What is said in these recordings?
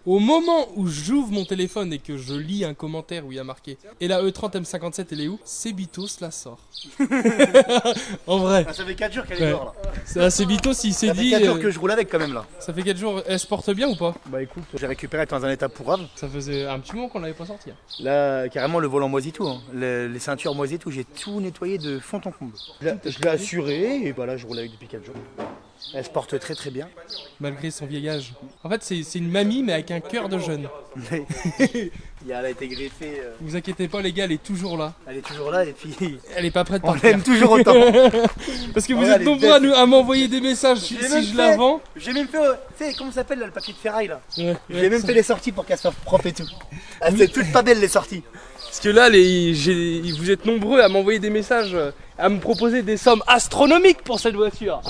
Au moment où j'ouvre mon téléphone et que je lis un commentaire où il y a marqué « Et la E30 M57, elle est où ?» C'est Bitos la sort. En vrai. Ah, ça fait 4 jours qu'elle est dehors là. C'est Bitos, il s'est dit... Ça fait 4 jours que je roule avec quand même là. Ça fait 4 jours. Elle se porte bien ou pas? Bah écoute, j'ai récupéré dans un état pourrave. Ça faisait un petit moment qu'on l'avait pas sorti. Hein. Là, carrément, le volant moisi tout. Hein. Les ceintures moisi tout. J'ai tout nettoyé de fond en comble. Je l'ai assuré et voilà, je roule avec depuis 4 jours. Elle se porte très très bien. Malgré son vieil âge. En fait, c'est une mamie mais avec un cœur de jeune. Elle a été greffée. Vous inquiétez pas les gars, elle est toujours là. Elle est toujours là et puis... Elle est pas prête de On partir. l'aime toujours autant. Parce que vous êtes nombreux à m'envoyer des messages si je la vends. J'ai même fait, tu sais, comment ça s'appelle là, le papier de ferraille là. Ouais, J'ai même fait les sorties pour qu'elle soit propre et tout. Elle c'est toutes pas belles les sorties. Parce que là, vous êtes nombreux à m'envoyer des messages, à me proposer des sommes astronomiques pour cette voiture.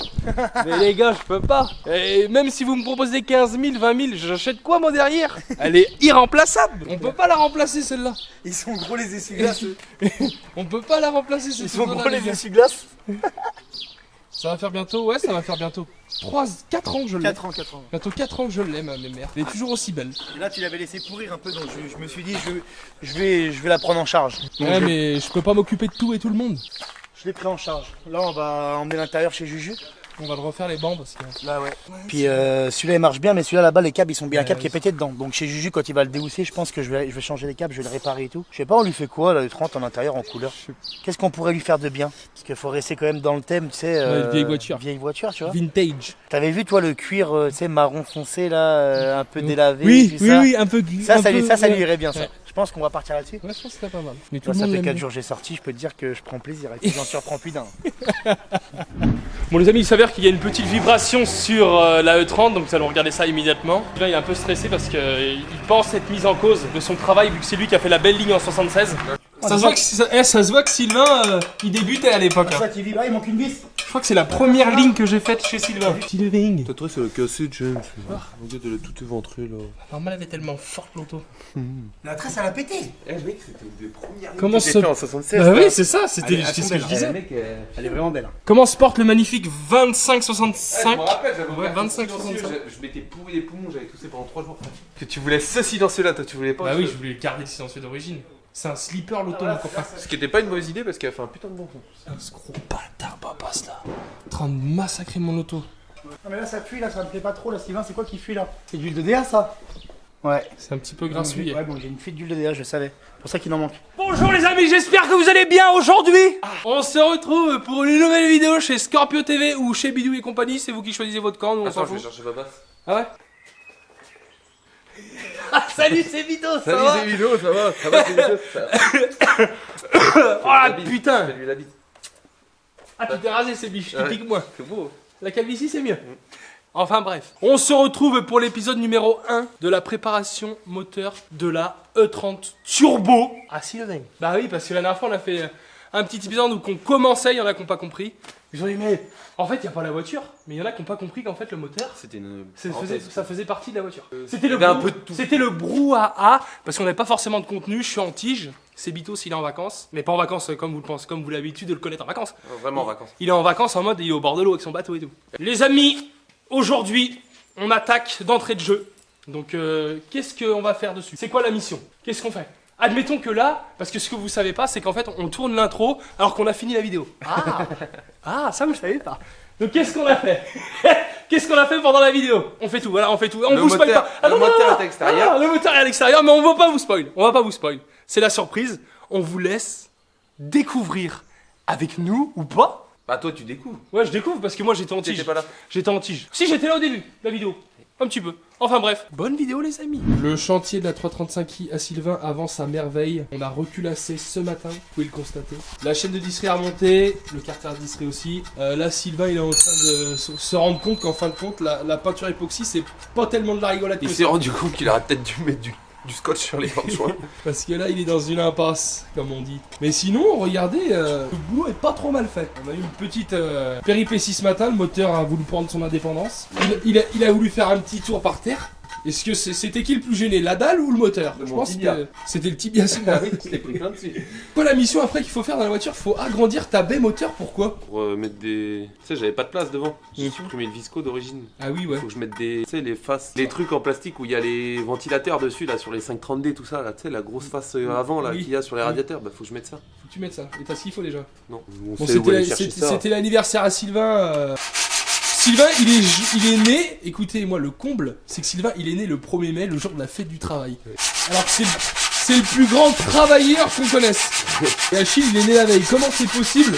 Mais les gars, je peux pas. Et même si vous me proposez 15 000, 20 000, j'achète quoi moi derrière? Elle est irremplaçable. On peut pas la remplacer celle-là. Ils sont gros les essuie-glaces. On peut pas la remplacer cette Ils sont photo-là, gros les gars. essuie-glaces. Ça va faire bientôt, ouais, ça va faire bientôt 4 ans que je l'ai. 4 ans. Bientôt 4 ans que je l'ai, ma mère. Elle est toujours aussi belle. Et là, tu l'avais laissé pourrir un peu, donc je me suis dit, je vais la prendre en charge. Donc, Ouais, mais je peux pas m'occuper de tout et tout le monde. je l'ai pris en charge. Là, on va emmener l'intérieur chez Juju. On va le refaire les bancs parce que... Là, ouais. Puis celui-là, il marche bien, mais celui-là, là-bas, les câbles, ils sont bien. Un câble qui est pété dedans. Donc chez Juju, quand il va le déhousser, je pense que je vais changer les câbles, je vais le réparer et tout. Je sais pas, on lui fait quoi, là, le 30 en intérieur, en couleur. Qu'est-ce qu'on pourrait lui faire de bien? Parce qu'il faut rester quand même dans le thème, tu sais. vieille voiture. Vieille voiture, tu vois. Vintage. T'avais vu, toi, le cuir, tu sais, marron foncé, là, un peu délavé. Oui, tout ça. oui, un peu gris. Ça lui irait bien, ça. Ouais. Je pense qu'on va partir là-dessus. Ouais, je pense que c'était pas mal. Mais tout Là, le ça monde fait l'aime 4 bien. jours que j'ai sorti, je peux te dire que je prends plaisir et puis j'en surprends plus d'un. Bon les amis, il s'avère qu'il y a une petite vibration sur la E30, donc nous allons regarder ça immédiatement. Là il est un peu stressé parce qu'il pense être mis en cause de son travail vu que c'est lui qui a fait la belle ligne en 76. Ça se voit que Sylvain, il débutait à l'époque. Hein. Ça qui vibre, il manque une vis. Je crois que c'est la première ligne que j'ai faite chez Sylvain. Sylvain. Toi, ça l'a cassé, James. Regarde, elle a tout éventré là. Normal, elle avait tellement forte l'auto. La tresse, elle a pété. Eh, mec, c'était une des premières. Comment se... fait en 76. Bah oui, c'est ça, c'était Elles ce sont que je belles, disais. Mec, Elle est vraiment belle. Comment se porte le magnifique je 2565? me rappelle, j'avais Ouais, ouvert 25, tout silencieux, 65. je m'étais pourri les poumons, j'avais toussé pendant 3 jours. Que tu voulais ce silencieux là, toi, tu voulais pas. Bah oui, je voulais garder le silencieux d'origine. C'est un slipper l'auto, mon copain. Ce qui était pas une mauvaise idée parce qu'elle a fait un putain de bon son. Un gros bâtard, papasse là. En train de massacrer mon auto. Non mais là ça fuit, là ça me plaît pas trop, là Sylvain, c'est quoi qui fuit là? C'est de l'huile de DA ça? Ouais. C'est un petit peu grassouillé. Ouais bon, j'ai une fuite d'huile de DA, je savais. C'est pour ça qu'il en manque. Bonjour les amis, j'espère que vous allez bien aujourd'hui. On se retrouve pour une nouvelle vidéo chez Scorpio TV ou chez Bidou et compagnie. C'est vous qui choisissez votre camp, nous on s'en Attends, je vais fout. chercher ma basse. Ah ouais. Ah, salut, c'est Vito, ça Salut, va? c'est Vito, ça va? Ça va, c'est Vito? Oh la putain. Fais-lui la bite. Ah tu t'es rasé, c'est biche, tu Ouais. piques moi. C'est beau. La calvitie c'est mieux. Enfin bref, on se retrouve pour l'épisode numéro 1 de la préparation moteur de la E30 Turbo à Sylvain. Bah oui, parce que la dernière fois on a fait un petit épisode où on commençait, il y en a qui n'ont pas compris. Ils ont dit mais en fait il n'y a pas la voiture, mais il y en a qui n'ont pas compris qu'en fait le moteur C'était une. ça faisait partie de la voiture. C'était le, avait un peu de tout. C'était le brouhaha, parce qu'on n'avait pas forcément de contenu, je suis en tige. C'est Bitos, il est en vacances, mais pas en vacances comme vous le pensez, comme vous l'avez l'habitude de le connaître en vacances. Vraiment en vacances. Il est en vacances en mode, il est au bord de l'eau avec son bateau et tout. Les amis, aujourd'hui, on attaque d'entrée de jeu. Donc, qu'est-ce qu'on va faire dessus? C'est quoi la mission? Qu'est-ce qu'on fait? Admettons que là, parce que ce que vous savez pas, c'est qu'en fait, on tourne l'intro alors qu'on a fini la vidéo. Ah, ça vous le savez pas. Donc, qu'est-ce qu'on a fait? Qu'est-ce qu'on a fait pendant la vidéo? On fait tout, voilà, on fait tout. On Le vous spoil moteur- pas. Ah, le non, non, moteur non, est à l'extérieur. non, le moteur est à l'extérieur, mais on va pas vous spoil. On va pas vous spoil. C'est la surprise. On vous laisse découvrir avec nous ou pas. Bah, toi, tu découvres. Ouais, je découvre parce que moi j'étais en tige. T'étais pas là. J'étais en tige. Si, j'étais là au début de la vidéo. Un petit peu. Enfin bref. Bonne vidéo les amis. Le chantier de la 335i à Sylvain avance à merveille. On a reculassé ce matin, vous pouvez le constater. La chaîne de distrait a remonté, le carter de distrait aussi. Là Sylvain il est en train de se rendre compte qu'en fin de compte la peinture époxy c'est pas tellement de la rigolade que Il ça. s'est rendu compte qu'il aurait peut-être dû mettre du scotch sur les bancs de joint. Parce que là il est dans une impasse comme on dit. Mais sinon regardez, le boulot est pas trop mal fait. On a eu une petite péripétie ce matin, le moteur a voulu prendre son indépendance. Il a voulu faire un petit tour par terre. Est-ce que c'était qui le plus gêné, la dalle ou le moteur? Je Mon pense tibia. que c'était le tibia. Ah oui, je l'ai pris plein dessus. Quoi la mission après qu'il faut faire dans la voiture? Faut agrandir ta baie moteur, pourquoi? Pour mettre des... Tu sais, j'avais pas de place devant. J'ai Mhm. supprimé le visco d'origine. Ah oui, ouais. Faut que je mette des... Tu sais, les faces... Les trucs en plastique où il y a les ventilateurs dessus, là, sur les 530D, tout ça, là. Tu sais, la grosse face avant, là, Oui. qu'il y a sur les Oui. radiateurs. Bah, faut que je mette ça. Faut que tu mettes ça. Et t'as ce qu'il faut déjà. Non, on Bon, sait où aller chercher ça. c'était l'anniversaire à Sylvain. Sylvain, il est né, écoutez-moi, le comble, c'est que Sylvain, il est né le 1er mai, le jour de la fête du travail. Ouais. Alors que c'est le plus grand travailleur qu'on connaisse. Et Achille, il est né la veille. Comment c'est possible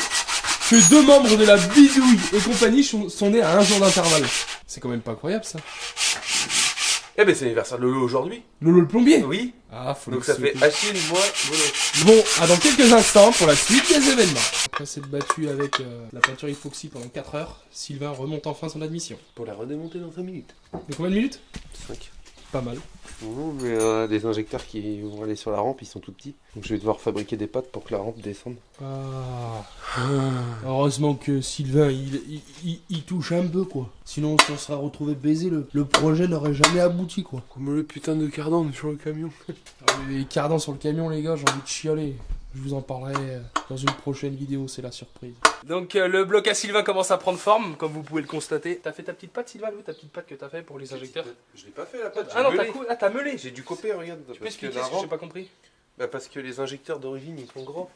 que 2 membres de la bidouille et compagnie sont nés à un jour d'intervalle? C'est quand même pas incroyable, ça. Eh ben, c'est l'anniversaire de Lolo aujourd'hui. Lolo le plombier. Oui. Ah, faut Donc le ça fait souhaiter. Achille, moi, Lolo. Bon, dans quelques instants pour la suite des événements. Après s'être battu avec la peinture époxy pendant 4 heures, Sylvain remonte enfin son admission. Pour la redémonter dans 5 minutes. De combien de minutes? 5. Pas mal. Non, mais les injecteurs qui vont aller sur la rampe, ils sont tout petits. Donc je vais devoir fabriquer des pattes pour que la rampe descende. Ah. Heureusement que Sylvain, il touche un peu, quoi. Sinon, si on serait retrouvé baisé, le projet n'aurait jamais abouti, quoi. Comme le putain de cardan sur le camion. Les cardans sur le camion, les gars, j'ai envie de chialer. Je vous en parlerai dans une prochaine vidéo, c'est la surprise. Donc le bloc à Sylvain commence à prendre forme, comme vous pouvez le constater. T'as fait ta petite patte, Sylvain, ta petite patte que t'as fait pour les injecteurs? Je l'ai pas fait la patte. Ah non, t'as meulé. J'ai dû couper, regarde. Tu peux parce que expliquer la ce que j'ai rampe, pas compris? bah parce que les injecteurs d'origine ils sont grands.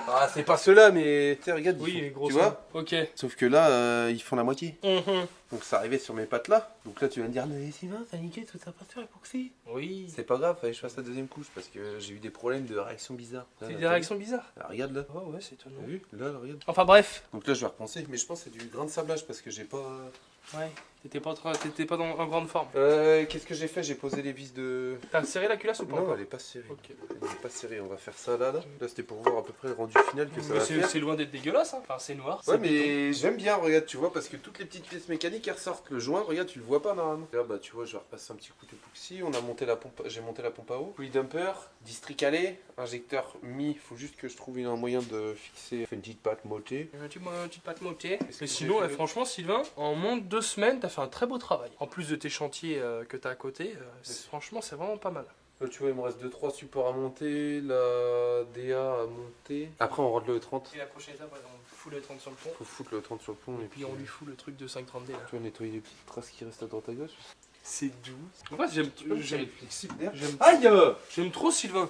Ah, c'est pas ceux-là, mais tu sais, regarde. Oui, ils font- les gros. Tu vois? Ok. Sauf que là, ils font la moitié. Mhm. Donc ça arrivait sur mes pattes là. Donc là, tu vas me dire, mais Sylvain, t'as niqué toute sa peinture époxy. Oui. C'est pas grave, fallait que je fasse la deuxième couche parce que j'ai eu des problèmes de réaction bizarres. Là, C'est là, des t'as réactions bizarres. vu? Là, regarde là. Oh ouais, c'est étonnant. T'as vu? Là, regarde. Enfin bref. Donc là, je vais repenser. Mais je pense que c'est du grain de sablage parce que j'ai pas. Ouais. T'étais pas en grande forme. Qu'est-ce que j'ai fait? J'ai posé les vis de. T'as serré la culasse ou pas Non, encore? elle est pas serrée. Ok. Elle est pas serrée. On va faire ça là. Là, c'était pour voir à peu près le rendu final que ça Mais va faire. c'est loin d'être dégueulasse, hein. Enfin, c'est noir. Ouais, c'est mais j'aime bien, regarde, tu vois, parce que toutes les petites pièces mécaniques elles ressortent. Le joint, regarde, tu le vois pas normalement. Là, bah, tu vois, je vais repasser un petit coup d'époxy. On a monté la pompe, j'ai monté la pompe à eau. Poulie dumper, district calé, injecteur mi. Faut juste que je trouve un moyen de fixer une petite patte motée. Une petite pâte montée. Qu'est-ce Mais que sinon, j'ai fait franchement, Sylvain, en moins de 2 semaines, t'as fait un très beau travail. En plus de tes chantiers que t'as à côté, franchement, c'est vraiment pas mal. Là, tu vois, il me reste 2-3 supports à monter, la DA à monter. Après, on rentre le 30. Et la prochaine étape, on fout le 30 sur le pont. Faut foutre le 30 sur le pont. Et puis on lui fout le truc de 530D là. Tu vas nettoyer les petites traces qui restent à droite à gauche. C'est doux. En fait, j'aime flexible d'air. Aïe J'aime trop Sylvain.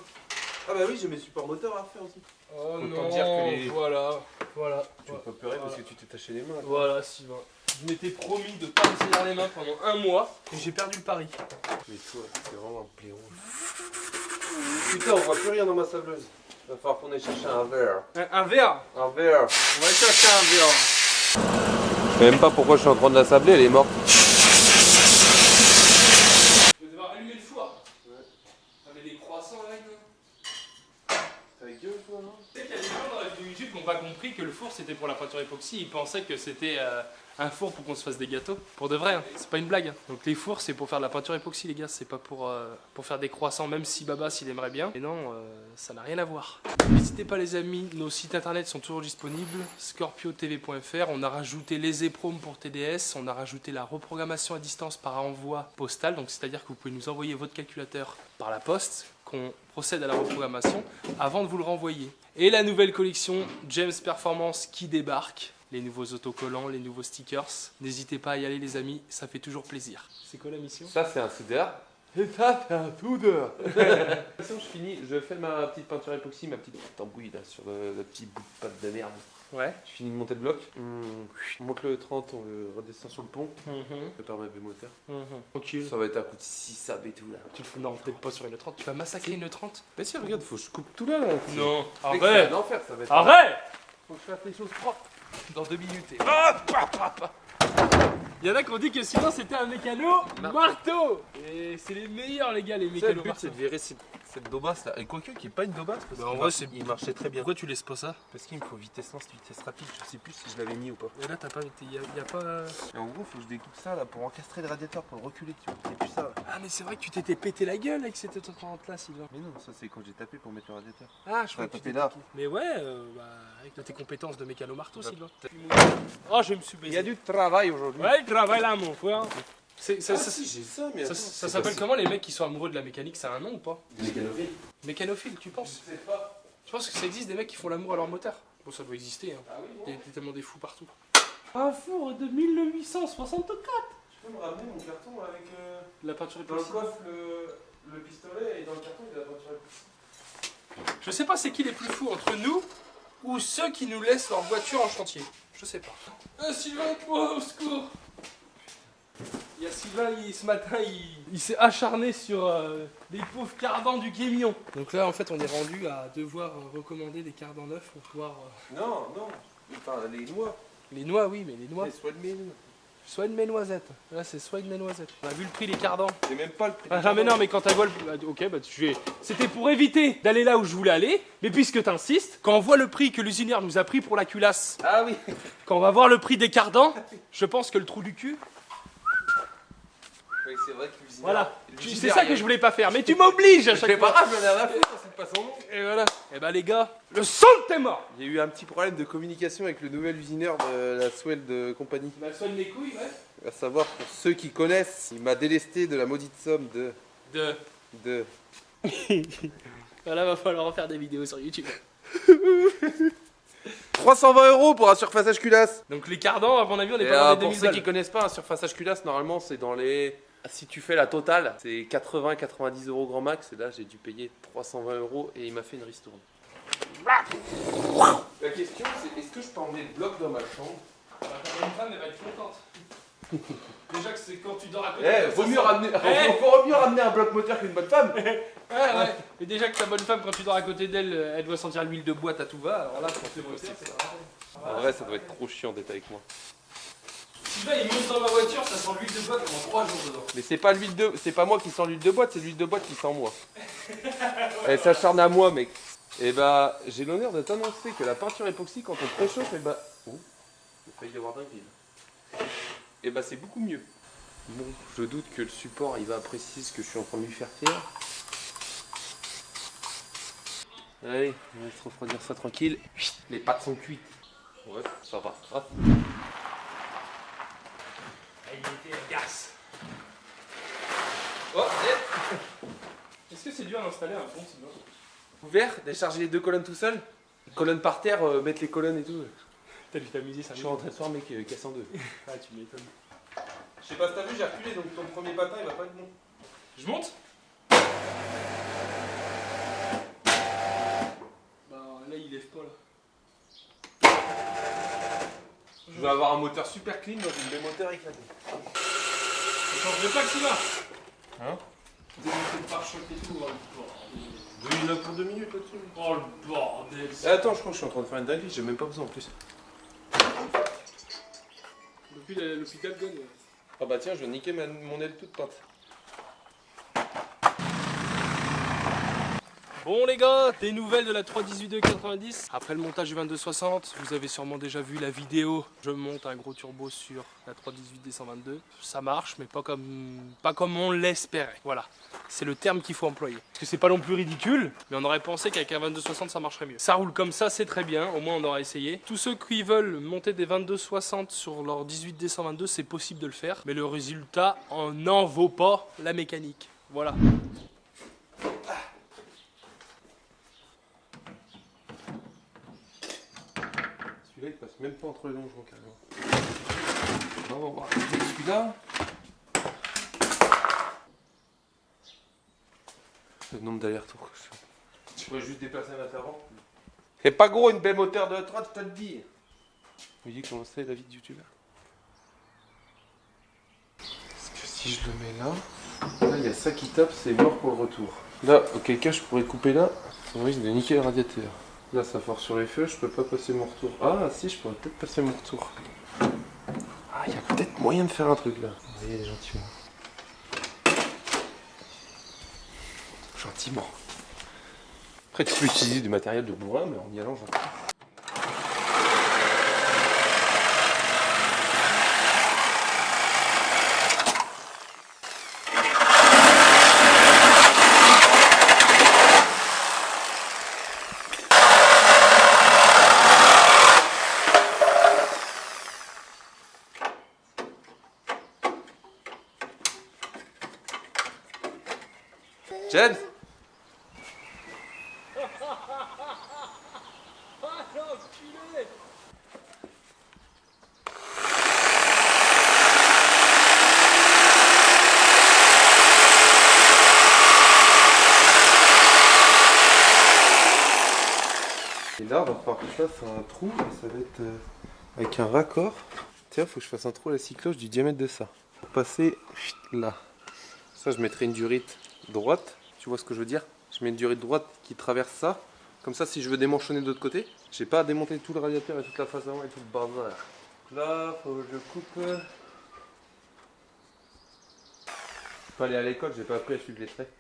Ah bah oui, j'ai mes supports moteurs à refaire aussi. Oh Autant non, dire que les- voilà. Tu vas pas pleurer parce que tu t'es taché les mains. là. Voilà Sylvain. Je m'étais promis de pas me salir les mains pendant 1 mois et j'ai perdu le pari. Mais toi, c'est vraiment un blaireau. Putain, on voit plus rien dans ma sableuse. Il va falloir qu'on aille chercher un verre. Un verre. Un verre. On va aller chercher un verre. Je sais même pas pourquoi je suis en train de la sabler, elle est morte. Je vais devoir allumer le four. Ça met des croissants avec nous. Ça gueule toi, non? Tu sais qu'il y a des gens dans la vidéo YouTube qui n'ont pas compris que le four c'était pour la peinture époxy. Ils pensaient que c'était un four pour qu'on se fasse des gâteaux. Pour de vrai, hein. C'est pas une blague. Hein. Donc les fours c'est pour faire de la peinture époxy les gars. C'est pas pour faire des croissants même si Baba s'il aimerait bien. Et non, ça n'a rien à voir. N'hésitez pas les amis, nos sites internet sont toujours disponibles. scorpiotv.fr, on a rajouté les EPROM pour TDS. On a rajouté la reprogrammation à distance par envoi postal. Donc c'est-à-dire que vous pouvez nous envoyer votre calculateur par la poste. Qu'on procède à la reprogrammation avant de vous le renvoyer. Et la nouvelle collection James Performance qui débarque. Les nouveaux autocollants, les nouveaux stickers. N'hésitez pas à y aller les amis, ça fait toujours plaisir. C'est quoi la mission? Ça, c'est un soudeur. Et ça, c'est un soudeur. De toute façon, je finis, je fais ma petite peinture époxy, ma petite tambouille là sur le petit bout de pâte de merde. Ouais. Je finis de monter le bloc. On monte le 30, on le redescend sur le pont. Je prépare ma moteur. Ok. Ça va être un coup de 6 sab et tout là. Tu le fous, non, peut-être pas sur une 30. Tu vas massacrer une 30? Bah si, regarde, faut que je coupe tout là. là. Non. C'est Arrête. un enfer, ça va être. Arrête. Faut que je fasse les choses propres. Dans 2 minutes. Et... Il y en a qui ont dit que sinon c'était un mécano marteau. Et c'est les meilleurs les gars, les Tu sais, mécanos le but marteau. c'est de virer cette daubasse là. Et quoique qui est pas une daubasse parce Bah, en qu'il vrai, c'est- il marchait très bien. Pourquoi tu laisses pas ça? Parce qu'il me faut vitesse lente, vitesse rapide. Je sais plus si je l'avais mis ou pas. Et là t'as pas. Y a pas. Et en gros, faut que je découpe ça là pour encastrer le radiateur, pour le reculer. Tu vois, et puis ça. Là. Ah mais c'est vrai que tu t'étais pété la gueule avec cette 30 là Sylvain. Mais non, ça c'est quand j'ai tapé pour mettre le radiateur. Ah je crois Ouais, que tu tapé t'es là. tapé. Mais ouais, avec tes compétences de mécano marteau Ouais. Sylvain. Oh je me suis baisé. du travail aujourd'hui. Ouais, il travaille là mon frère. C'est, Ah si, j'ai ça, mais ça, attends, ça c'est s'appelle pas- comment les mecs qui sont amoureux de la mécanique? C'est un nom ou pas? Mécanophile. Mécanophile, tu penses? Je sais pas. Tu penses que ça existe des mecs qui font l'amour à leur moteur? Bon, ça doit exister, hein. Ah oui, Il y a tellement des fous partout. Un four de 1864. Tu peux me ramener mon carton avec... La peinture Dans le époxy. coffre, le pistolet, et dans le carton, il y a la peinture époxy. Je sais pas c'est qui les plus fous entre nous ou ceux qui nous laissent leur voiture en chantier. Je sais pas. Sylvain, moi, au secours. Il y a Sylvain, ce matin, il s'est acharné sur les pauvres cardans du camion. Donc là, en fait, on est rendu à devoir recommander des cardans neufs pour pouvoir... Non, non. Enfin, les noix. Les noix, oui, mais les noix... Les soies de mine. Soigne mes noisettes. Là, c'est soigne mes noisettes. On a vu le prix des cardans. C'est même pas le prix. Ah mais non, mais quand t'as voit le... Ok, bah je vais... C'était pour éviter d'aller là où je voulais aller, mais puisque t'insistes, quand on voit le prix que l'usinière nous a pris pour la culasse, Ah oui. quand on va voir le prix des cardans, je pense que le trou du cul... Oui, c'est vrai que l'usinière... Voilà. l'usinière, C'est ça il y que a- je voulais pas faire, mais tu m'obliges à C'est chaque pas fois. grave, j'en ai rien à foutre, c'est pas son nom. Et voilà. Et bah les gars, le sang de tes morts. Il y a eu un petit problème de communication avec le nouvel usineur de la Sweld compagnie. Bah soigne les couilles, ouais. À savoir, pour ceux qui connaissent, il m'a délesté de la maudite somme de... Voilà, va falloir en faire des vidéos sur YouTube. 320 € pour un surfaçage culasse. Donc les cardans, à mon avis, on est Et, pas dans les pour 2000 ceux qui balles. connaissent pas, un surfaçage culasse, normalement, c'est dans les... Si tu fais la totale, c'est 80-90 € grand max. Et là, j'ai dû payer 320 € et il m'a fait une ristourne. La question, c'est est-ce que je peux emmener le bloc dans ma chambre? Bah, ta bonne femme, elle va être contente. Déjà que c'est quand tu dors à côté. Eh, de vaut ça mieux sent- ramener... Eh. Vaut mieux ramener un bloc moteur qu'une bonne femme. Ouais, ouais. Et déjà que ta bonne femme, quand tu dors à côté d'elle, elle doit sentir l'huile de boîte à tout va. Alors là, pour tes voitures, c'est En vrai, ça doit être trop chiant d'être avec moi. Sylvain, il monte dans ma voiture, ça sent l'huile de boîte pendant 3 jours dedans. Mais c'est pas l'huile de... C'est pas moi qui sens l'huile de boîte, c'est l'huile de boîte qui sent moi. Elle s'acharne à moi, mec. Et bah, j'ai l'honneur de t'annoncer que la peinture époxy, quand on préchauffe, et bah... Oh, il a failli y avoir d'un grill. Et bah, c'est beaucoup mieux. Bon, je doute que le support, il va apprécier ce que je suis en train de lui faire faire. Allez, on va se refroidir ça tranquille. Les pâtes sont cuites. Ouais, ça va. Hop. Il était gasse. Oh, Est-ce que c'est dur à installer un pont, Sylvain? ouvert, décharger les deux colonnes tout seul. Colonnes par terre, mettre les colonnes et tout. T'as dû t'amuser, ça. Je suis en train de faire, mec, casse en deux. Ah, tu m'étonnes. Je sais pas si t'as vu, j'ai reculé, donc ton premier patin, il va pas être bon. Je monte? Bah là, il lève pas là. Je vais avoir un moteur super clean dans une moteur éclatée. Je changerai pas que Sylvain. Hein? Démonter le pare-choc et tout. Oh le bordel. Il y en a pour 2 minutes là-dessus. Oh le bordel. Attends, je crois que je suis en train de faire une dinguerie, j'ai même pas besoin en plus. Depuis l'hôpital gagne. Ouais. Ah bah tiens, je vais niquer mon aile toute peinte. Bon les gars, des nouvelles de la 318-290. Après le montage du 2260, vous avez sûrement déjà vu la vidéo. Je monte un gros turbo sur la 318-222. Ça marche, mais pas comme on l'espérait. Voilà, c'est le terme qu'il faut employer. Parce que c'est pas non plus ridicule, mais on aurait pensé qu'avec un 2260 ça marcherait mieux. Ça roule comme ça, c'est très bien, au moins on aura essayé. Tous ceux qui veulent monter des 2260 sur leur 18-222, c'est possible de le faire. Mais le résultat n'en vaut pas la mécanique. Voilà. Celui-là, il passe même pas entre les longerons carrément. Non, on va arrêter celui-là. Le nombre d'allers-retours que je fais. Je pourrais juste déplacer un intervenant. C'est pas gros une belle moteur de trotte, je te le dis. Vous dites comment c'est la vie de youtubeur. Parce que si je le mets là, il y a ça qui tape, c'est mort pour le retour. Là, auquel cas je pourrais couper là, ça risque de niquer le radiateur. Là ça force sur les feux, je peux pas passer mon retour. Ah si, je pourrais peut-être passer mon retour. Ah, il y a peut-être moyen de faire un truc là. Vous voyez gentiment. Gentiment. Après tu peux utiliser du matériel de bourrin, mais en y allant gentiment. James. Et là, il va falloir que je fasse un trou, et ça va être avec un raccord. Tiens, faut que je fasse un trou à la cycloche du diamètre de ça. Pour passer là. Ça, je mettrai une durite droite. Tu vois ce que je veux dire? Je mets une durite droite qui traverse ça. Comme ça, si je veux démanchonner de l'autre côté, j'ai pas à démonter tout le radiateur et toute la face avant et tout le bazar. Là, faut que je coupe. Je suis pas allé à l'école, j'ai pas appris à suivre les traits.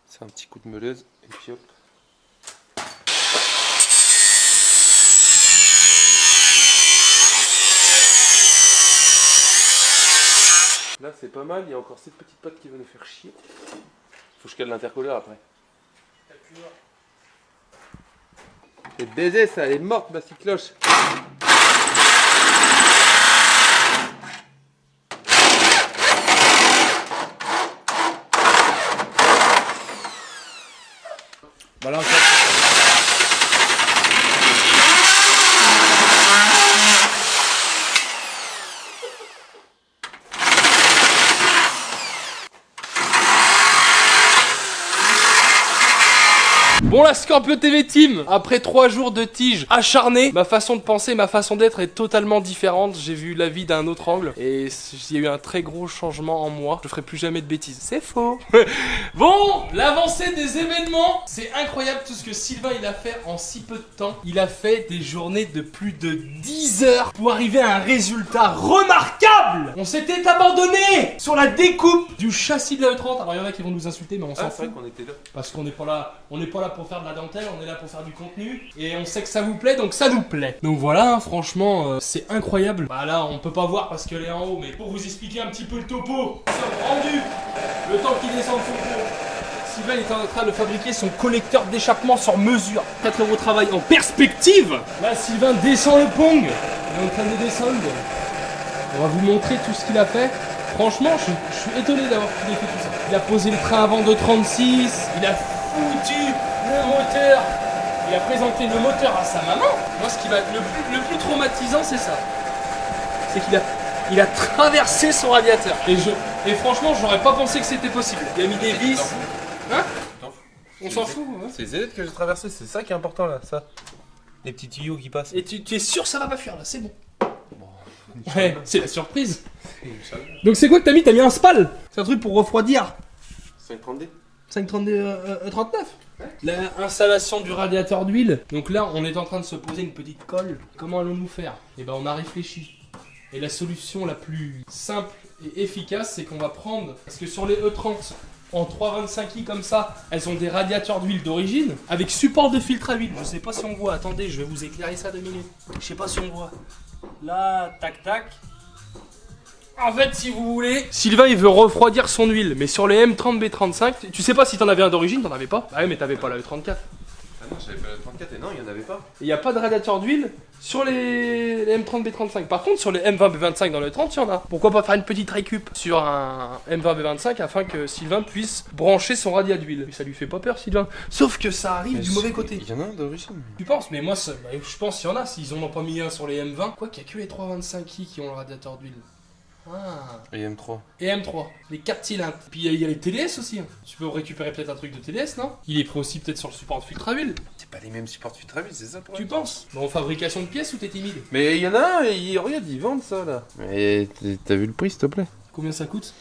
C'est un petit coup de meuleuse et puis hop. Là c'est pas mal, il y a encore cette petite patte qui va nous faire chier. Faut que je cale l'intercolleur après. C'est baisé ça, elle est morte ma cycloche. Voilà, Bon la Scorpio TV Team, après 3 jours de tige acharnée, ma façon de penser, ma façon d'être est totalement différente. J'ai vu la vie d'un autre angle et il y a eu un très gros changement en moi. Je ferai plus jamais de bêtises. C'est faux. Bon, l'avancée des événements, c'est incroyable tout ce que Sylvain il a fait en si peu de temps. Il a fait des journées de plus de 10 heures pour arriver à un résultat remarquable. On s'était abandonné sur la découpe du châssis de la E30. Alors il y en a qui vont nous insulter mais on s'en C'est fout. vrai qu'on était là. Parce qu'on n'est pas là, pour faire de la dentelle, on est là pour faire du contenu. Et on sait que ça vous plaît, donc ça nous plaît. Donc voilà, hein, franchement, c'est incroyable. Bah là, on peut pas voir parce qu'elle est en haut, mais pour vous expliquer un petit peu le topo, nous sommes rendus. Le temps qu'il descende son pot. Sylvain est en train de fabriquer son collecteur d'échappement sur mesure. 4 euros de travail en perspective. Là, Sylvain descend le pong. Il est en train de descendre. On va vous montrer tout ce qu'il a fait. Franchement, je suis étonné d'avoir qu'il ait fait tout ça. Il a posé le train avant de 36. Il a foutu le moteur. Il a présenté le moteur à sa maman. Moi, ce qui va être le plus traumatisant, c'est ça. C'est qu'il a traversé son radiateur. Et franchement, j'aurais pas pensé que c'était possible. Il a mis des vis. Hein? On s'en fout. Hein? C'est les ailettes que j'ai traversées, c'est ça qui est important là, ça. Les petits tuyaux qui passent. Et tu es sûr que ça va pas fuir là, c'est bon. Ouais, c'est la surprise. Donc c'est quoi que t'as mis? T'as mis un spal. C'est un truc pour refroidir. 530D. 532 39. L'installation du radiateur d'huile. Donc là, on est en train de se poser une petite colle. Comment allons-nous faire? Eh ben, on a réfléchi. Et la solution la plus simple et efficace, c'est qu'on va prendre... Parce que sur les E30, en 325i comme ça, elles ont des radiateurs d'huile d'origine avec support de filtre à huile. Je sais pas si on voit. Attendez, je vais vous éclairer ça 2 minutes. Je sais pas si on voit. Là, tac tac. En fait, si vous voulez, Sylvain il veut refroidir son huile, mais sur les M30 B35, tu sais pas si t'en avais un d'origine, t'en avais pas. Ah ouais, mais t'avais pas la E34. Ah non, j'avais pas la 34 et non, il y en avait pas. Il n'y a pas de radiateur d'huile sur les M30 B35. Par contre, sur les M20 B25 dans le 30, il y en a. Pourquoi pas faire une petite récup sur un M20 B25 afin que Sylvain puisse brancher son radiateur d'huile. Mais ça lui fait pas peur, Sylvain. Sauf que ça arrive du mauvais côté. Il y en a un d'origine. Tu penses? Mais moi, je pense qu'il y en a. S'ils en ont pas mis un sur les M20, quoi qu'il y a que les 325i qui ont le radiateur d'huile. Ah. Et M3. Et M3, les 4 cylindres. Puis il y a les TDS aussi. Hein. Tu peux récupérer peut-être un truc de TDS, non? Il est pris aussi peut-être sur le support de filtre à huile. C'est pas les mêmes supports de filtre à huile, c'est ça pour Tu penses? En fabrication de pièces ou t'es timide? Mais il y en a un, et regarde, ils vendent ça là. Mais t'as vu le prix s'il te plaît? Combien ça coûte?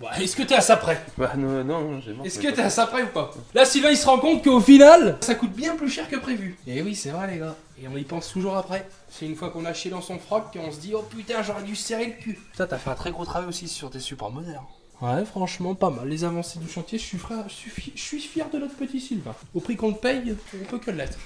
Bah, est-ce que t'es à ça près? Bah non, j'ai Est-ce que t'es à ça près ou pas? Là, Sylvain il se rend compte qu'au final, ça coûte bien plus cher que prévu. Et oui, c'est vrai les gars. Et on y pense toujours après. C'est une fois qu'on a chié dans son froc qu'on se dit oh putain, j'aurais dû serrer le cul. Putain, t'as fait un très gros travail aussi sur tes supports modernes. Ouais, franchement, pas mal. Les avancées du chantier, je suis fier de notre petit Sylvain. Au prix qu'on le paye, on peut que l'être.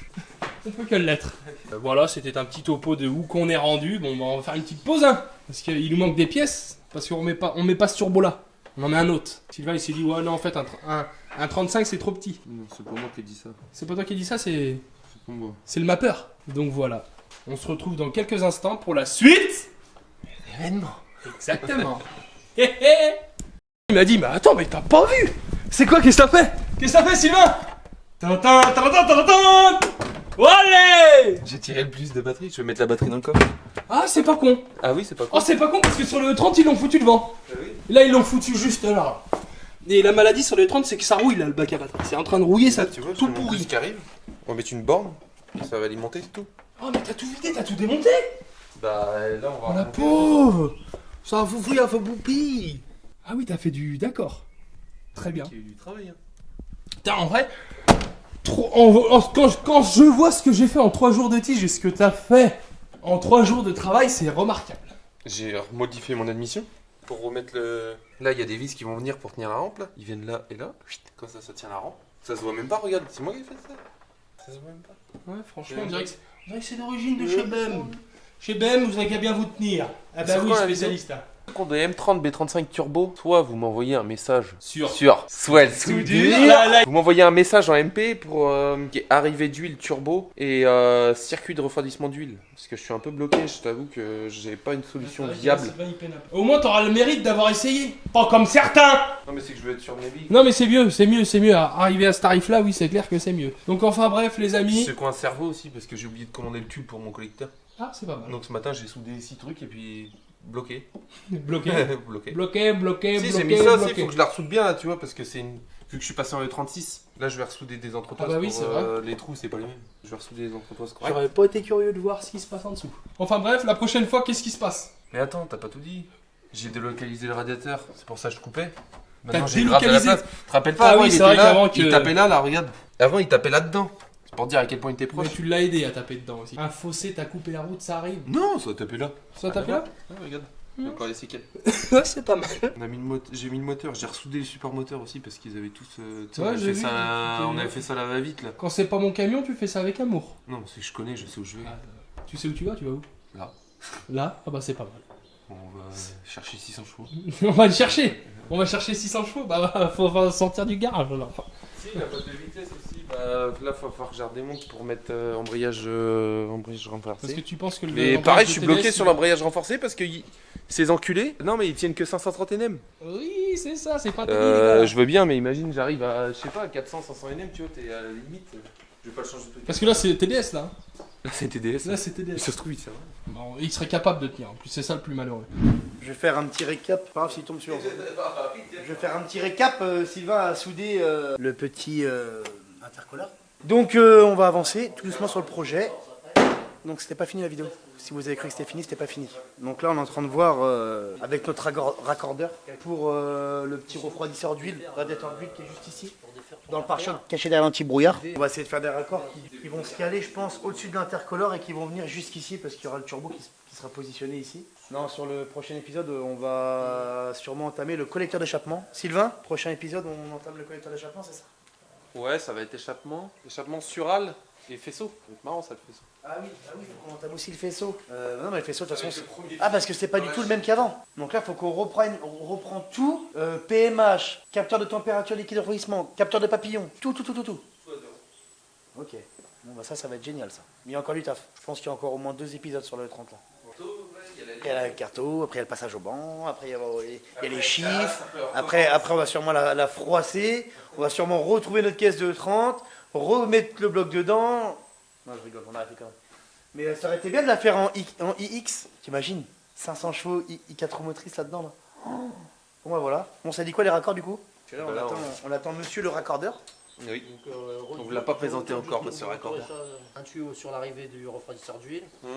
On peut que l'être. Voilà, c'était un petit topo de où qu'on est rendu. Bon, bah, on va faire une petite pause, hein. Parce qu'il nous manque des pièces. Parce qu'on met pas ce turbo là. On en met un autre. Sylvain, il s'est dit, ouais, non, en fait, un 35, c'est trop petit. Non, c'est pas moi qui ai dit ça. C'est pas toi qui ai dit ça, c'est pas moi. C'est le mappeur. Donc voilà. On se retrouve dans quelques instants pour la suite Événement. Exactement. Hé hé. Il m'a dit, mais attends, mais t'as pas vu? C'est quoi, qu'est-ce que t'as fait? Qu'est-ce que t'as fait, Sylvain? Tintin, tintin, tintin. Allez. J'ai tiré le plus de batterie, je vais mettre la batterie dans le coffre. Ah, c'est pas con. Ah oui, c'est pas Oh, c'est pas con parce que sur le 30, ils l'ont foutu devant. Ah oui. Là, ils l'ont foutu juste là. Et la maladie sur le 30, c'est que ça rouille là, le bac à batterie. C'est en train de rouiller, ça, tu vois, tout tout pourri. qui arrive. On va mettre une borne, et ça va alimenter, c'est tout. Oh, mais t'as tout vidé, t'as tout démonté. Bah là, on va. Oh, la remonter. pauvre. Ça a foufoui, un faux boupi. Ah oui, t'as fait du... D'accord. Très bien. Il y a eu du travail. Hein. Putain, en vrai, quand je vois ce que j'ai fait en 3 jours de tige et ce que t'as fait en 3 jours de travail, c'est remarquable. J'ai modifié mon admission pour remettre le. Là, il y a des vis qui vont venir pour tenir la rampe. Là. Ils viennent là et là. Comme ça tient la rampe. Ça se voit même pas, regarde. C'est moi qui ai fait ça. Ça se voit même pas. Ouais, franchement, on dirait que c'est d'origine de chez BEM. Chez BEM, vous avez qu'à bien vous tenir. Ah bah C'est oui, quoi, la spécialiste. Hein. Compte de M30 B35 Turbo, soit vous m'envoyez un message Sur Swell Soudure, Soudure. là. Vous m'envoyez un message en MP pour arrivée d'huile turbo et circuit de refroidissement d'huile. Parce que je suis un peu bloqué, je t'avoue que j'ai pas une solution viable. Au moins, t'auras le mérite d'avoir essayé. Pas comme certains. Non mais c'est que je veux être sur mes billes. Non mais c'est mieux. Arriver à ce tarif-là, oui, c'est clair que c'est mieux. Donc enfin bref, les amis. C'est quoi un cerveau aussi parce que j'ai oublié de commander le tube pour mon collecteur. Ah, c'est pas mal. Donc ce matin j'ai soudé 6 trucs et puis bloqué. Bloqué. bloqué. bloqué. Si j'ai mis ça aussi, il faut que je la ressoude bien là, tu vois, parce que c'est une. Vu que je suis passé en E36, là je vais ressouder des entretoises. Ah bah oui, pour, c'est vrai. les trous, c'est pas les mêmes. Je vais ressouder des entretoises correctes. J'aurais pas été curieux de voir ce qui se passe en dessous. Enfin bref, la prochaine fois, qu'est-ce qui se passe? Mais attends, t'as pas tout dit. J'ai délocalisé le radiateur, c'est pour ça que je coupais. T'as Maintenant j'ai grave de la délocalisé? place. Tu te rappelles pas, Ah avant oui, il c'est était vrai là, qu'avant il que- tapait là, regarde. Avant il tapait là-dedans. C'est pour dire à quel point il était Mais proche. tu l'as aidé à taper dedans aussi. Un fossé, t'as coupé la route, ça arrive. Non, ça a tapé là. Ça a tapé là? Ah, regarde. Il y a encore les séquelles. Ouais, c'est pas mal. J'ai mis le moteur, j'ai ressoudé les supports moteurs aussi parce qu'ils avaient tous. Tu sais, Ouais, on avait j'ai fait vu. ça, on avait fait ça à la va-vite là. Quand c'est pas mon camion, tu fais ça avec amour. Non, c'est que je connais, je sais où je vais. Tu sais où tu vas où? Là. Là? Ah bah c'est pas mal. On va chercher 600 chevaux. On va le chercher. On va chercher 600 chevaux. Bah faut sortir du garage là. Si, la boîte de vitesse aussi. Bah, là, il va falloir que je redémonte pour mettre embrayage renforcé. Parce que tu penses que le. Mais l'embrayage pareil, de je suis TDS, bloqué sur l'embrayage renforcé parce que ces enculés, non mais ils tiennent que 530 NM. Oui, c'est ça, c'est pas terrible. les gars. Je veux bien, mais imagine, j'arrive à, je sais pas, 400, 500 NM, tu vois, t'es à la limite. Je vais pas le changer de truc. Parce que là c'est TDS là. Là, c'est TDS. Là c'est TDS. Ça se trouve, il sert. Bon, il serait capable de tenir. En plus c'est ça le plus malheureux. Je vais faire un petit récap. Pas grave s'il tombe sur. Je vais faire un petit récap. Sylvain a soudé le petit intercolore. Donc on va avancer tout doucement sur le projet. Donc c'était pas fini la vidéo. Si vous avez cru que c'était fini, c'était pas fini. Donc là on est en train de voir avec notre raccordeur pour le petit refroidisseur d'huile, radiateur d'huile qui est juste ici. Dans le pare-choc caché derrière un petit brouillard. On va essayer de faire des raccords qui vont se caler, je pense, au-dessus de l'intercolore et qui vont venir jusqu'ici parce qu'il y aura le turbo qui sera positionné ici. Non, sur le prochain épisode, on va sûrement entamer le collecteur d'échappement. Sylvain, prochain épisode, on entame le collecteur d'échappement, c'est ça? Ouais, ça va être échappement sural et faisceau. C'est marrant ça, le faisceau. Ah oui, on entame aussi le faisceau. Non, mais le faisceau, de toute façon, c'est... Ah, parce que c'est pas du tout le même qu'avant. Donc là, il faut qu'on reprend tout. PMH, capteur de température, liquide de refroidissement, capteur de papillon, tout. Ok. Bon, bah ça va être génial, ça. Mais il y a encore du taf. Je pense qu'il y a encore au moins 2 épisodes sur le 30 là. Il y a la carto, après il y a le passage au banc, après il y a les chiffres, après on va sûrement la froisser, on va sûrement retrouver notre caisse de 30, remettre le bloc dedans. Non, je rigole, on arrête quand même. Mais ça aurait été bien de la faire en iX, t'imagines 500 chevaux, i4 motrices là-dedans. Là. Oh. Bon bah voilà. Bon, ça dit quoi les raccords du coup? Là, on attend monsieur le raccordeur. Oui. Donc, On vous l'a pas présenté encore, ce raccord. Un tuyau sur l'arrivée du refroidisseur d'huile. Ça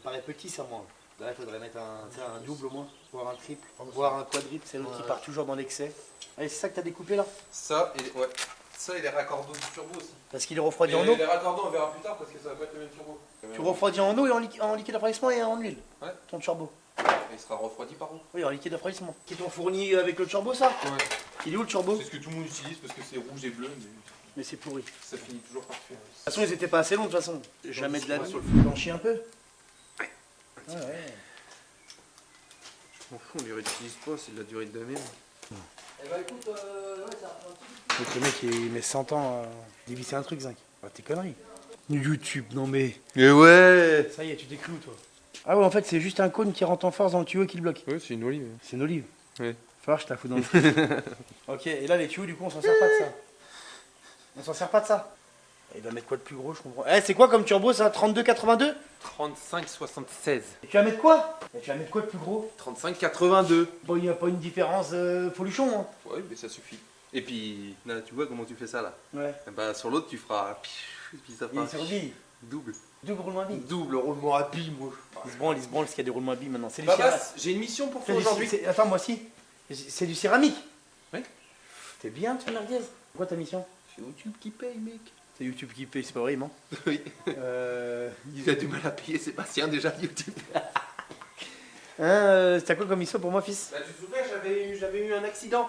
paraît petit ça moi. Là il faudrait mettre un double au moins, voire un triple, voire un quadruple, c'est l'autre qui part toujours dans l'excès. Allez, c'est ça que t'as découpé là? Ça et ouais. Ça et les raccords du turbo aussi. Parce qu'il est refroidi en eau. Les raccords on verra plus tard parce que ça va pas être le même turbo. Tu refroidis en eau et en liquide de refroidissement et en huile. Ouais. Ton turbo. Et il sera refroidi par où? Oui, en liquide de refroidissement. Qui t'ont fourni avec le turbo ça? Ouais. Il est où le turbo? C'est ce que tout le monde utilise parce que c'est rouge et bleu, Mais c'est pourri. De ça finit toujours par faire. toute façon, ils étaient pas assez longs de toute façon. Jamais de la vie. Blanchis un peu. Ouais. Je m'en fous, on les réutilise pas, c'est de la durée de la merde. Eh ben écoute, ouais, ça reprend un petit peu. Donc le mec il met 100 ans à dévisser un truc, Zinc. Ah, tes conneries. YouTube, non mais. Mais ouais. Ça y est, tu t'es cru toi. Ah ouais, en fait, c'est juste un cône qui rentre en force dans le tuyau et qui le bloque. Ouais, c'est une olive. C'est une olive. Ouais. Faut voir, je te la fous dans le Ok, et là, les tuyaux, du coup, on s'en sert pas de ça. On s'en sert pas de ça. Il va mettre quoi de plus gros, je comprends. Eh, c'est quoi comme turbo ça? 32,82? 35,76. Et tu vas mettre quoi? Et tu vas mettre quoi de plus gros? 35,82. Bon, il n'y a pas une différence folichon, hein. Ouais, mais ça suffit. Et puis, là, tu vois comment tu fais ça là? Ouais. Et bah, sur l'autre, tu feras. Et puis ça Il fera. est sur bille. Double. Double roulement à bille. Double roulement à billes, moi. Il se branle parce qu'il y a des roulements à bille maintenant. C'est du Babas, céramique. j'ai une mission pour C'est toi du- aujourd'hui. Attends, moi aussi. C'est du céramique. Ouais. T'es bien, tu merguez. Quoi ta mission? C'est YouTube qui paye, mec. C'est YouTube qui paye, c'est pas vrai, non? Oui. Il a du mal à payer Sébastien déjà, YouTube. T'as quoi comme mission pour moi, fils? Bah, tu te souviens, j'avais eu un accident.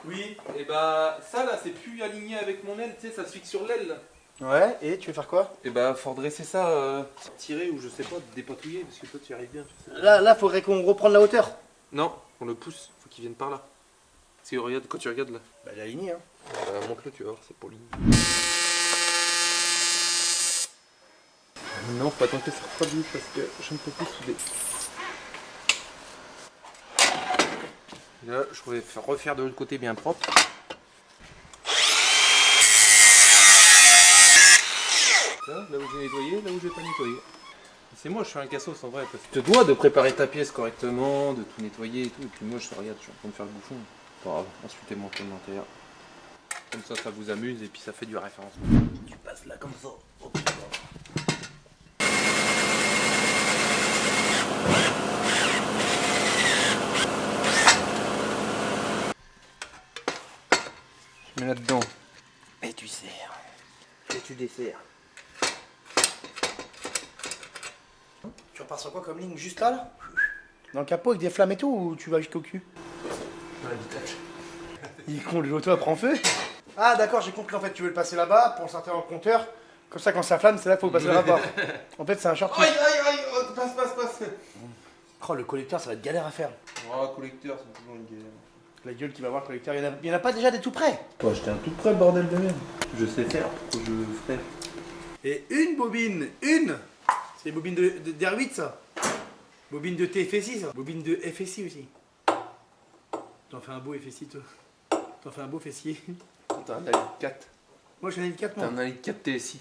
Oui. Et bah, ça là, c'est plus aligné avec mon aile, tu sais, ça se fixe sur l'aile. Là. Ouais, et tu veux faire quoi? Et bah, faut redresser ça, tirer ou je sais pas, dépatouiller, parce que toi tu y arrives bien. Tu sais. Là, faudrait qu'on reprenne la hauteur. Non, on le pousse, faut qu'il vienne par là. Si regarde, quand tu regardes là. Bah, la ligne, hein. Montre-le, tu vas voir, c'est pour lui. Non, faut attendre que ça refroidisse parce que je ne peux plus souder. Là, je vais refaire de l'autre côté bien propre. Là où j'ai nettoyé, là où j'ai pas nettoyé. C'est moi, je suis un cassos en vrai. Parce que tu te dois de préparer ta pièce correctement, de tout nettoyer et tout. Et puis moi, regarde, je suis en train de faire le bouchon. Pas grave, ensuite monter l'intérieur. Comme ça vous amuse et puis ça fait du référencement. Tu passes là comme ça. Oh, Je mets là-dedans. Et tu serres. Et tu desserres. Tu repars sur quoi comme ligne? Juste là, là? Dans le capot avec des flammes et tout, ou tu vas jusqu'au cul? Il est con, le loto prend feu. Ah d'accord, j'ai compris, en fait tu veux le passer là-bas pour le sortir dans le compteur. Comme ça quand ça flamme, c'est là qu'il faut le passer là-bas. En fait c'est un short. Aïe aïe aïe, oh, passe. Oh le collecteur, ça va être galère à faire. Oh, collecteur, c'est toujours une galère. La gueule qui va voir le collecteur, il y en a pas déjà des tout prêts? Toi, j'étais un tout près, bordel de merde. Je sais faire, pourquoi je le ferai. Et une bobine, une. C'est bobine d'R8 ça. Bobine de TFSI ça. Bobine de FSI aussi. T'en fais un beau FSI toi. T'en fais un beau fessier. T'as un Ali 4. Moi j'en ai 4 T'as moi. un Ali 4 TSI.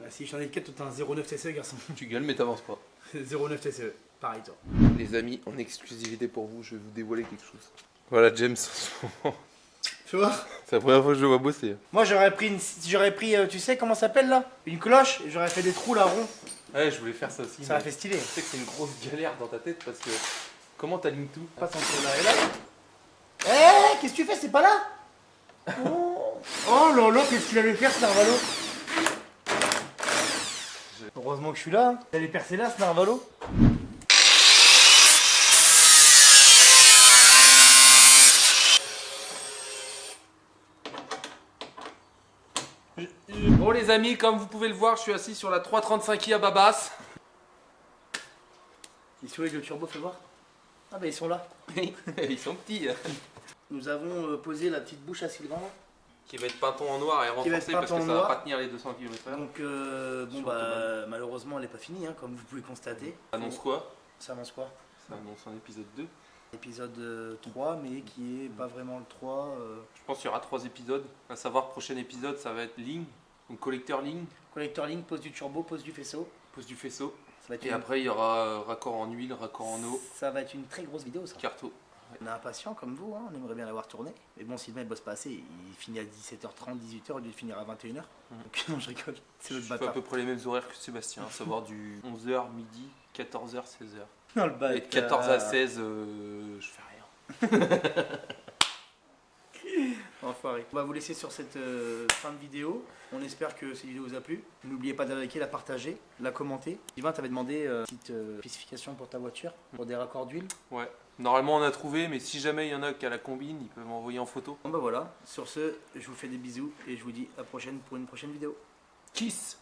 Ah, si j'en ai 4, toi t'as un 09 TCE garçon. Tu gueules, mais t'avances pas. 09 TCE, pareil toi. Les amis, en exclusivité pour vous, je vais vous dévoiler quelque chose. Voilà James en ce moment. Tu vois? C'est la première fois que je le vois bosser. Moi j'aurais pris, tu sais comment ça s'appelle là? Une cloche et j'aurais fait des trous là ronds. Ouais, je voulais faire ça aussi. Ça a fait stylé. Tu sais que c'est une grosse galère dans ta tête parce que comment t'alignes tout? Passe entre là et là. Eh, qu'est-ce que tu fais? C'est pas là? Oh là là, qu'est-ce qu'il allait faire ce narvalo? Heureusement que je suis là. Hein. Il allait percer là ce narvalo. Bon les amis, comme vous pouvez le voir, je suis assis sur la 335i à Babas. Ils sont avec le turbo, fais voir. Ah bah ils sont là. Ils sont petits. Nous avons posé la petite bouche à Sylvain. Qui va être peinton en noir et Qui va être renforcé parce que peinton ça en va noir. pas tenir les 200 km/h. Donc bon Sur bah malheureusement elle est pas finie hein, comme vous pouvez constater. Ça annonce quoi? Ça annonce quoi? Ça annonce un épisode 2. Épisode 3 mais qui est pas vraiment le 3. Je pense qu'il y aura 3 épisodes. À savoir, prochain épisode, ça va être ligne. Donc collecteur ligne, Collector link, pose du turbo, pose du faisceau. pose du faisceau. Ça va être Et une... après, il y aura raccord en huile, raccord en eau, Ça va être une très grosse vidéo ça. carto. On est impatient comme vous, hein, on aimerait bien l'avoir tourné. Mais bon, Sylvain il bosse pas assez, il finit à 17h30, 18h au lieu de finir à 21h. Donc non, je rigole, c'est Je le fais à bâtard. peu près les mêmes horaires que Sébastien, à savoir du 11h, midi, 14h, 16h. Non, le bâtard. Et de 14 à 16, je fais rien. Enfoiré. On va vous laisser sur cette fin de vidéo. On espère que cette vidéo vous a plu. N'oubliez pas de liker, la partager, la commenter. Sylvain, t'avais demandé une petite spécification pour ta voiture, pour des raccords d'huile. Ouais. Normalement, on a trouvé, mais si jamais il y en a qui a la combine, ils peuvent m'envoyer en photo. Bon bah voilà, sur ce, je vous fais des bisous et je vous dis à la prochaine pour une prochaine vidéo. Kiss!